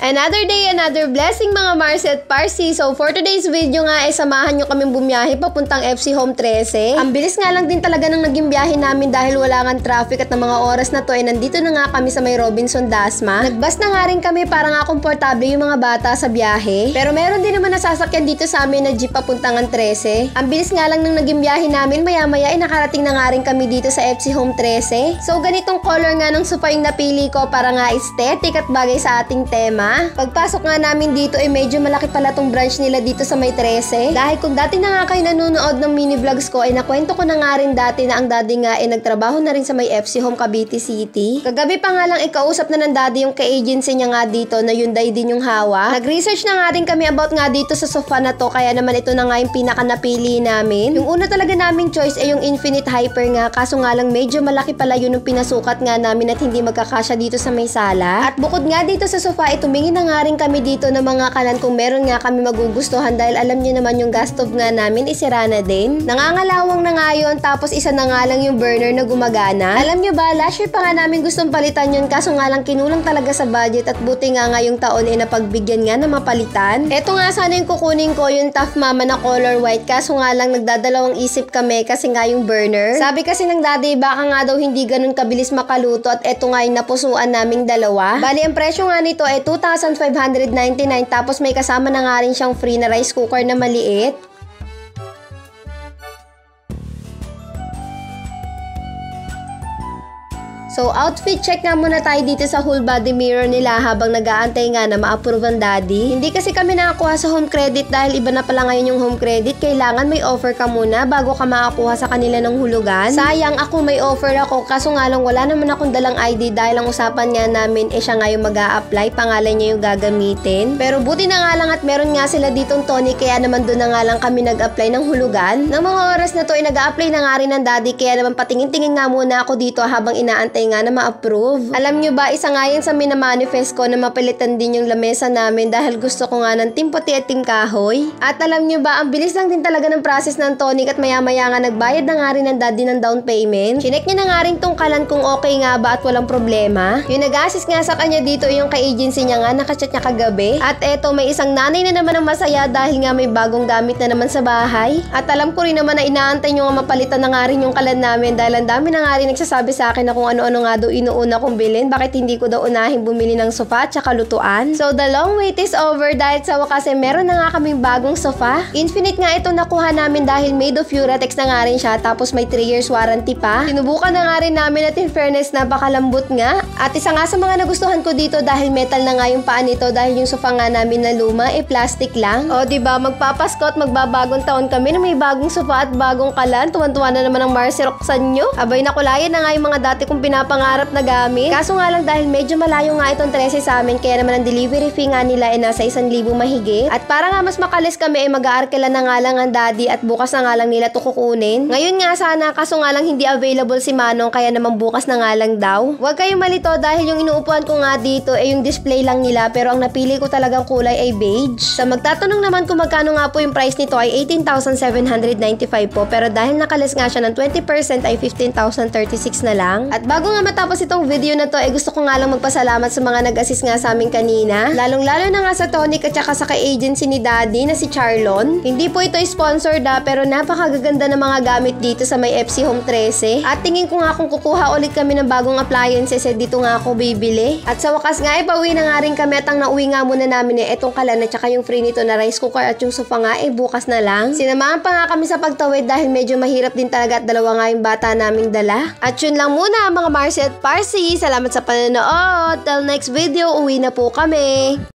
Another day, another blessing mga Marcy at Parsi. So for today's video nga samahan nyo kaming bumiyahe papuntang FC Home 13. Ang bilis nga lang din talaga ng naging biyahe namin dahil wala nga traffic at ng mga oras na to nandito na nga kami sa may Robinson Dasma. Nagbus na nga rin kami para nga komportable yung mga bata sa biyahe. Pero meron din naman nasasakyan dito sa amin na jeep papuntang 13. Ang bilis nga lang ng naging biyahe namin, maya-maya nakarating na nga rin kami dito sa FC Home 13. So ganitong color nga ng sofa yung napili ko para nga aesthetic at bagay sa ating tema. Pagpasok nga namin dito medyo malaki pala tong branch nila dito sa may 13. Dahil kung dati na nga kayo nanonood ng mini vlogs ko nakwento ko na nga rin dati na ang daddy nga nagtrabaho na rin sa may FC Home Cavite City. Kagabi pa nga lang ikausap na ng daddy yung ka-agency niya nga dito na Hyundai din yung hawak. Nag-research na nga rin kami about nga dito sa sofa na to, kaya naman ito na nga yung pinaka napili namin. Yung una talaga naming choice yung Infinite Hyper nga, kaso nga lang medyo malaki pala yun yung pinasukat nga namin at hindi magkakasya dito sa may sala. At bukod nga dito sa sofa tumingin na nga rin kami dito ng mga kalan kung meron nga kami magugustuhan dahil alam niyo naman yung gas stove nga namin isira na din. Nangangalawang na nga yun, tapos isa na nga lang yung burner na gumagana. Alam niyo ba, last year pa nga namin gustong palitan yun, kaso nga lang kinulang talaga sa budget at buti nga ngayong taon napagbigyan nga na mapalitan. Eto nga sana yung kukunin ko, yung Tough Mama na color white, kaso nga lang nagdadalawang isip kami kasi nga yung burner. Sabi kasi ng daddy baka nga daw hindi ganun kabilis makaluto at eto nga yung napusuan naming dalawa. Bali ang presyo nga nito 2,599 tapos may kasama na nga rin siyang free na rice cooker na maliit. So, outfit check nga muna tayo dito sa whole body mirror nila habang nag-aantay nga na ma-approve ang daddy. Hindi kasi kami nakakuha sa home credit dahil iba na pala ngayon yung home credit. Kailangan may offer ka muna bago ka makakuha sa kanila ng hulugan. Sayang ako may offer ako, kaso nga lang wala naman akong dalang ID dahil ang usapan nga namin siya nga yung mag-a-apply, pangalan niya yung gagamitin. Pero buti na nga lang at meron nga sila ditong Tony, kaya naman doon na nga lang kami nag-apply ng hulugan. Ng mga oras na to nag-a-apply na nga rin ng daddy, kaya naman patingin-tingin nga muna ako dito habang inaantay nga na ma-approve. Alam nyo ba, isa nga yan sa minamanifest ko na mapalitan din yung lamesa namin dahil gusto ko nga ng team puti at team kahoy. At alam nyo ba, ang bilis lang din talaga ng process ng tonic at maya-maya nga nagbayad na nga rin ng daddy ng down payment. Chinek niya na nga rin tong kalan kung okay nga ba at walang problema. Yung nag-assist nga sa kanya dito yung ka-agency niya nga, nakachat niya kagabi. At eto, may isang nanay na naman ang masaya dahil nga may bagong gamit na naman sa bahay. At alam ko rin naman na inaantay nyo nga mapalitan na nga rin yung kalan namin dahil ang dami na nga rin nagsasabi sa akin na kung ano-ano nga daw inuuna kong bilhin, bakit hindi ko daw unahin bumili ng sofa at saka lutuan. So the long wait is over dahil sa wakas meron na nga kaming bagong sofa. Infinite nga ito nakuha namin dahil made of Uratex na nga rin siya, tapos may 3 years warranty pa. Sinubukan na nga rin namin at in fairness napakalambot nga. At isa nga sa mga nagustuhan ko dito dahil metal na nga yung paa nito dahil yung sofa nga namin na luma plastic lang. O diba, magpapasko at magbabagong taon kami na may bagong sofa at bagong kalan. Tuwan-tuwa na naman ang Marcy Roxanne nyo. Abay nakulayan na nga yung mga dati kong pinapangarap na gamit. Kaso nga lang dahil medyo malayo nga itong 13 sa amin, kaya naman ang delivery fee nga nila nasa 1,000 mahigit. At para nga mas makalis kami mag-aarkila na nga lang ang daddy at bukas na nga lang nila ito kukunin. Ngayon nga sana, kaso nga lang hindi available si Manong, kaya naman bukas na nga lang daw. Huwag kayong malito dahil yung inuupuan ko nga dito yung display lang nila, pero ang napili ko talagang kulay ay beige. Sa magtatanong naman kung magkano nga po yung price nito ay 18,795 po, pero dahil nakalis nga siya ng 20% ay 15,036 na lang. At bago nga matapos itong video na to gusto ko nga lang magpasalamat sa mga nag-assist nga sa amin kanina, lalong-lalo na nga sa Tonic at saka sa ka-agency ni daddy na si Charlon. Hindi po ito sponsored pero napakagaganda ng mga gamit dito sa may FC Home 13. At tingin ko nga kung kukuha ulit kami ng bagong appliances dito nga ako bibili. At sa wakas nga pauwi na nga rin kami at ang nauwi nga muna namin etong kalan at saka yung free nito na rice cooker at yung sofa nga bukas na lang. Sinamahan pa nga kami sa pagtawid dahil medyo mahirap din talaga at dalawa nga yung bata naming dala. At yun lang muna mga Marcy at Parsi. Salamat sa panonood. Till next video, uwi na po kami.